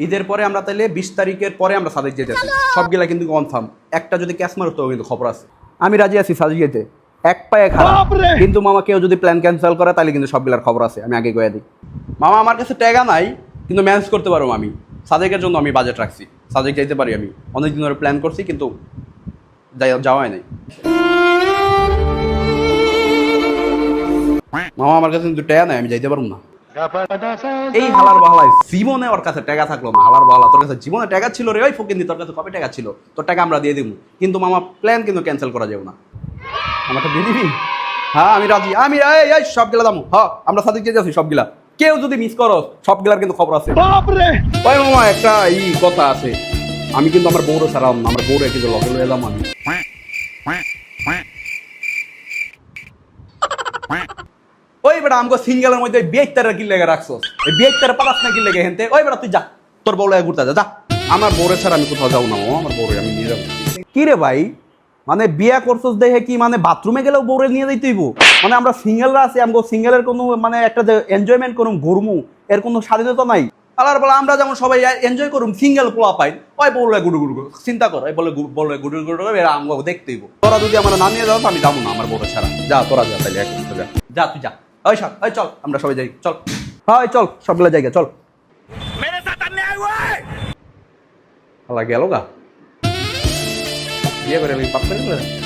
ঈদের পরে আমরা তাহলে 20 তারিখের পরে আমরা সাদেক যেতেছি, সবগুলা কিন্তু কনফার্ম। একটা যদি ক্যাশ মারো তো কিন্তু খবর আছে। আমি রাজি আছি সাদেক যেতে, এক পায়ে খারাপ, কিন্তু মামা কেউ যদি প্ল্যান ক্যান্সেল করে তাহলে কিন্তু সবগুলার খবর আছে, আমি আগে কয়ে দিই। মামা আমার কাছে টাকা নাই, কিন্তু ম্যানেজ করতে পারবো আমি। সাদেকের জন্য আমি বাজেট রাখছি, সাদেক যাইতে পারি আমি। অনেকদিন ধরে প্ল্যান করছি কিন্তু যাওয়াই নাই। মামা আমার কাছে কিন্তু টাকা নাই, আমি যাইতে পারবো না। এই হালার বাহালায় জীবনে ওর কাছে টাকা থাকলো না। হালার বাহালা, তোর কাছে জীবনে টাকা ছিল রে, ওই ফকিন্দি তোর কাছে কবে টাকা ছিল? তোর টাকা আমরা দিয়ে দিব, কিন্তু মামা প্ল্যান কিন্তু ক্যান্সেল করা যাবে না। আমাকে দিয়ে দিবি? হ্যাঁ আমি রাজি, আমি এই সবগুলা দাম। হ্যাঁ আমরা সাথে যেতে আছি সবগুলা। কেউ যদি মিস করো সবগুলার কিন্তু খবর আছে। ওই মামা একটা কথা আছে, আমি কিন্তু আমার বউরে ছাড়াম না, আমার বউরে কিন্তু লগে লয়ে এলাম আমি। ওই বেটা আমাকে সিঙ্গেলের মধ্যে 72 কি লেগে রাখছো, এই 72 পালাস না কি লেগে হেনতে। ওই বেটা তুই যা, তোর বউ ঘুরতে যা। আমার বউরে ছাড়া আমি কোথাও যাবো না, আমার বউরে আমি নিয়ে যাবো। কি রে ভাই, মানে বিয়া করছোস দেখে কি মানে বাথরুমে গেলেও বউরে নিয়ে যাইতে হইব? মানে আমরা সিঙ্গেলরা আছি, আমাকে সিঙ্গেলের কোনো মানে একটা যে এনজয়মেন্ট করুম ঘুরমু, এর কোনো স্বাধীনতা নাই। আলার বলে আমরা যেমন সবাই এনজয় করুম, সিঙ্গেল পোলা পাই, ওই বললে গুডু গুডু চিন্তা কর, ওই বলে গুডু গুডু এরা আমাকে দেখতে হইব। তোরা যদি আমার না নিয়ে যাও আমি যাবো না আমার বউরে ছাড়া। যা তোরা যা, তাইলে এক যা, যা তুই যা। ওই সব ওই চল আমরা সবাই যাই, চল। হয় চল সবগুলো জায়গা চল। আল্লাহ গেল গা বিয়ে করে পাপ করে